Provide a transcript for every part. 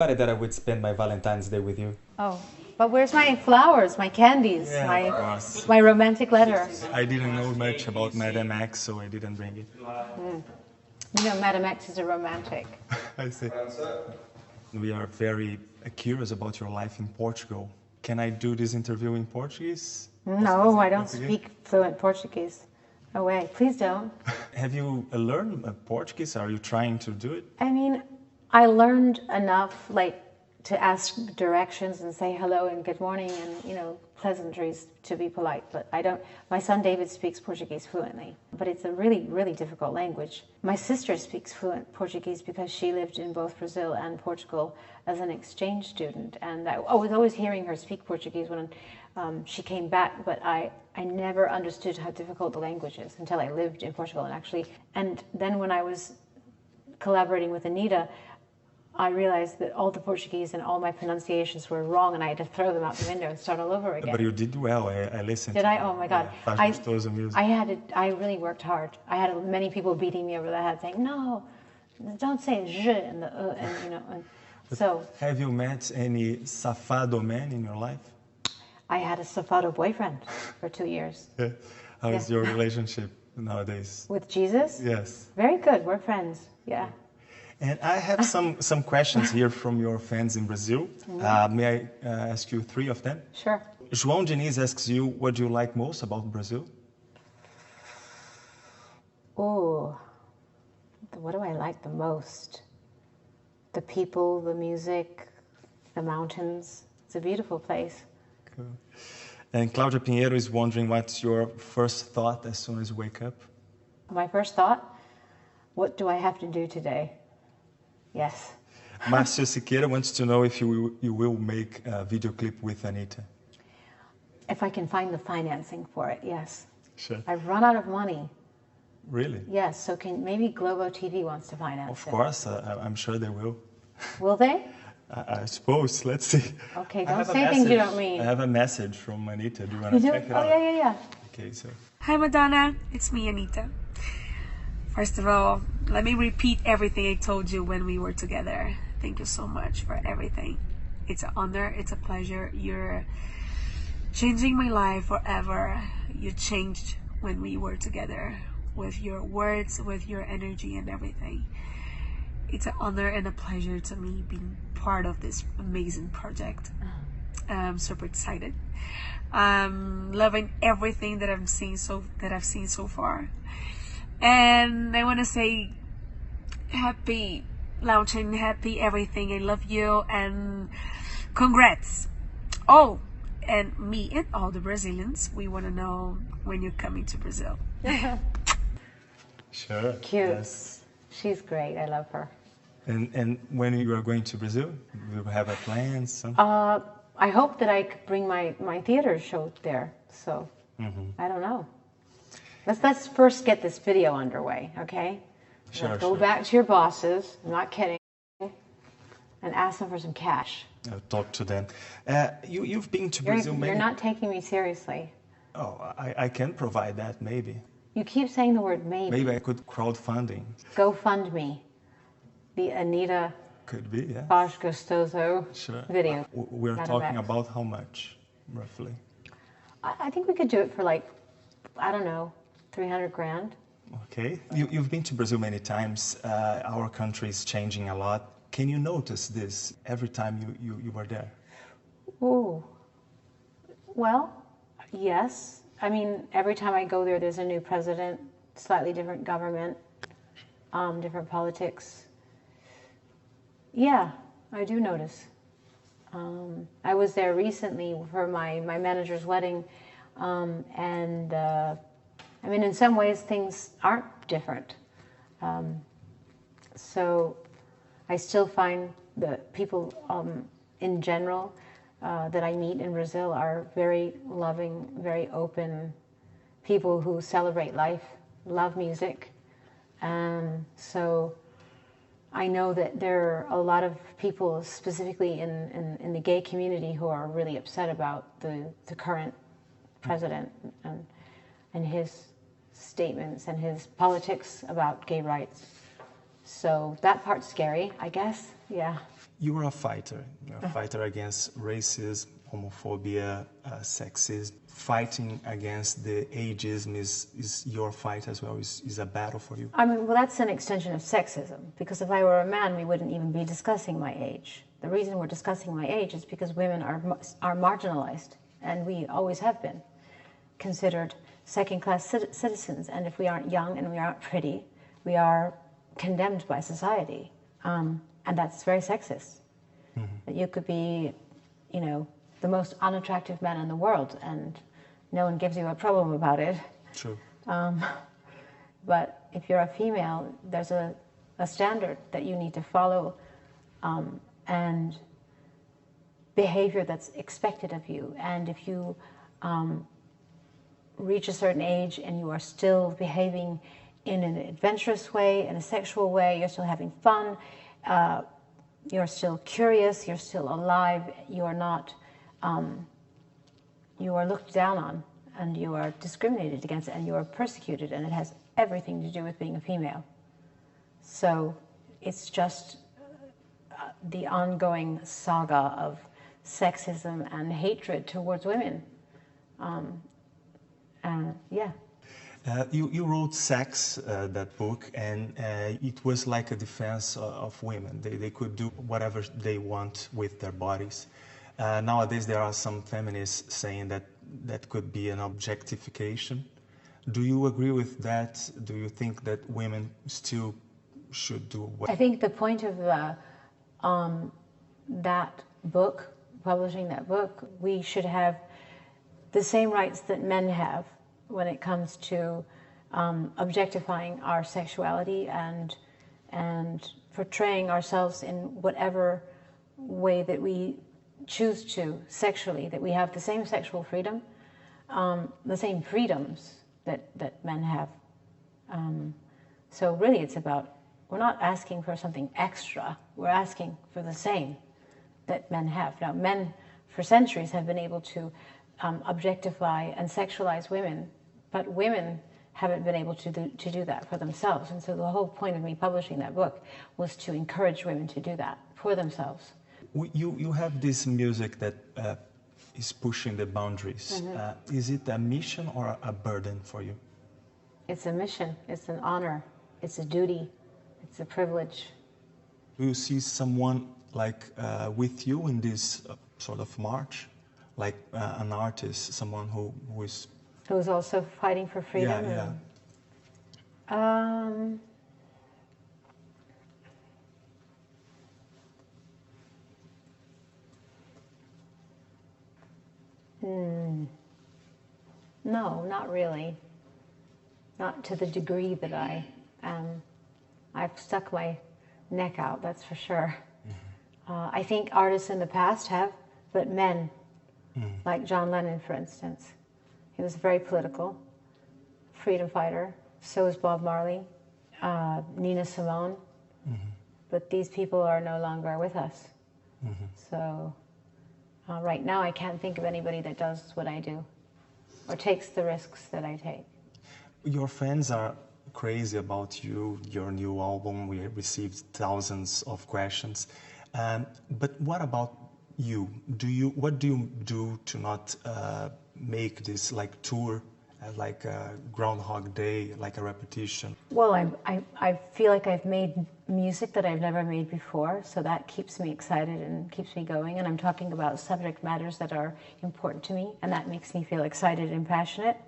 That I would spend my Valentine's Day with you. Oh, but where's my flowers, my candies, Yeah, my romantic letter? I didn't know much about Madame X, so I didn't bring it. You know, Madame X is a romantic. I see. We are very curious about your life in Portugal. Can I do this interview in Portuguese? No, I don't speak fluent Portuguese. No way. Please don't. Have you learned Portuguese? Are you trying to do it? I mean, I learned enough, like, to ask directions and say hello and good morning and, you know, pleasantries to be polite. But I don't, my son David speaks Portuguese fluently, but it's a really, really difficult language. My sister speaks fluent Portuguese because she lived in both Brazil and Portugal as an exchange student. And I was always hearing her speak Portuguese when she came back, but I never understood how difficult the language is until I lived in Portugal and then when I was collaborating with Anitta, I realized that all the Portuguese and all my pronunciations were wrong, and I had to throw them out the window and start all over again. But you did well. I listened. Did I? Oh my God! Faz Gostoso music. I really worked hard. I had many people beating me over the head, saying, "No, don't say je and the and you know." And so. Have you met any safado men in your life? I had a safado boyfriend for 2 years. Yeah. How is your relationship nowadays? With Jesus? Yes. Very good. We're friends. Yeah. And I have some questions here from your fans in Brazil. May I ask you 3 of them? Sure. João Diniz asks you, what do you like most about Brazil? Oh, what do I like the most? The people, the music, the mountains. It's a beautiful place. Cool. And Claudia Pinheiro is wondering what's your first thought as soon as you wake up? My first thought, what do I have to do today? Yes. Márcio Siqueira wants to know if you will make a video clip with Anitta. If I can find the financing for it, yes. Sure. I've run out of money. Really? Yes, so maybe Globo TV wants to finance it. Of course, I'm sure they will. Will they? I suppose. Let's see. Okay, don't say things you don't mean. I have a message from Anitta. Do you want to check it out? Oh, yeah. Okay, so. Hi, Madonna. It's me, Anitta. First of all, let me repeat everything I told you when we were together. Thank you so much for everything. It's an honor. It's a pleasure. You're changing my life forever. You changed when we were together with your words, with your energy and everything. It's an honor and a pleasure to me being part of this amazing project. I'm super excited. Loving everything that I've seen so far. And I want to say happy launching, happy everything. I love you and congrats. Oh, and me and all the Brazilians, we want to know when you're coming to Brazil. Sure. Cute. Yes. She's great. I love her. And when you are going to Brazil, you have a plan? I hope that I could bring my theater show there. So I don't know. Let's first get this video underway, okay? Sure. Go back to your bosses. I'm not kidding. And ask them for some cash. I'll talk to them. You've been to Brazil many... You're not taking me seriously. Oh, I can provide that, maybe. You keep saying the word maybe. Maybe I could crowdfunding. Go fund me. The Anitta Could be, yeah. Faz Gostoso video. We're talking about how much, roughly? I think we could do it for like, I don't know, 300 grand. Okay. You've been to Brazil many times. Our country is changing a lot. Can you notice this every time you were there? Ooh. Well, yes. I mean, every time I go there, there's a new president, slightly different government, different politics. Yeah, I do notice. I was there recently for my manager's wedding, and I mean, in some ways, things aren't different. So I still find that people in general that I meet in Brazil are very loving, very open people who celebrate life, love music. So I know that there are a lot of people, specifically in the gay community, who are really upset about the current president and his statements and his politics about gay rights. So that part's scary, I guess. Yeah. You are a fighter. You're a fighter against racism, homophobia, sexism. Fighting against the ageism is your fight as well, is a battle for you? I mean, well, that's an extension of sexism, because if I were a man, we wouldn't even be discussing my age. The reason we're discussing my age is because women are marginalized, and we always have been considered second-class citizens. And if we aren't young and we aren't pretty, we are condemned by society. And that's very sexist. That you could be, you know, the most unattractive man in the world, and no one gives you a problem about it. True. But if you're a female, there's a standard that you need to follow, and behavior that's expected of you. And if you reach a certain age and you are still behaving in an adventurous way, in a sexual way, you're still having fun, you're still curious, you're still alive, you are not, you are looked down on, and you are discriminated against, and you are persecuted, and it has everything to do with being a female. So it's just the ongoing saga of sexism and hatred towards women. Yeah. You wrote Sex, that book, and it was like a defense of women. They could do whatever they want with their bodies. Nowadays there are some feminists saying that that could be an objectification. Do you agree with that? Do you think that women still should do what? I think the point of that book, publishing that book, we should have the same rights that men have when it comes to objectifying our sexuality and portraying ourselves in whatever way that we choose to sexually, that we have the same sexual freedom, the same freedoms that men have. So really it's about, we're not asking for something extra, we're asking for the same that men have. Now, men for centuries have been able to objectify and sexualize women, but women haven't been able to do that for themselves. And so the whole point of me publishing that book was to encourage women to do that for themselves. You have this music that is pushing the boundaries. Is it a mission or a burden for you? It's a mission, it's an honor, it's a duty, it's a privilege. Do you see someone like with you in this sort of march? Like an artist, someone who is... Who's also fighting for freedom? Yeah, and, no, not really. Not to the degree that I've stuck my neck out, that's for sure. I think artists in the past have, but men, like John Lennon, for instance. He was very political, freedom fighter. So is Bob Marley, Nina Simone. But these people are no longer with us. So right now I can't think of anybody that does what I do or takes the risks that I take. Your fans are crazy about you, your new album. We received thousands of questions. But what about you? What do you do to not make this like tour, like a Groundhog Day, like a repetition? Well, I feel like I've made music that I've never made before, so that keeps me excited and keeps me going. And I'm talking about subject matters that are important to me, and that makes me feel excited and passionate.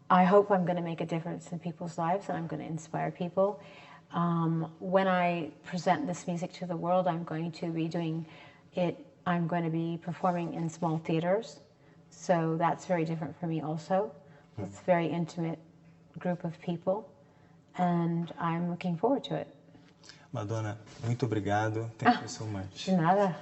I hope I'm going to make a difference in people's lives, and I'm going to inspire people. When I present this music to the world, I'm going to be doing it. I'm going to be performing in small theaters, so that's very different for me also. It's a very intimate group of people, and I'm looking forward to it. Madonna, muito obrigado. Thank you so much. De nada.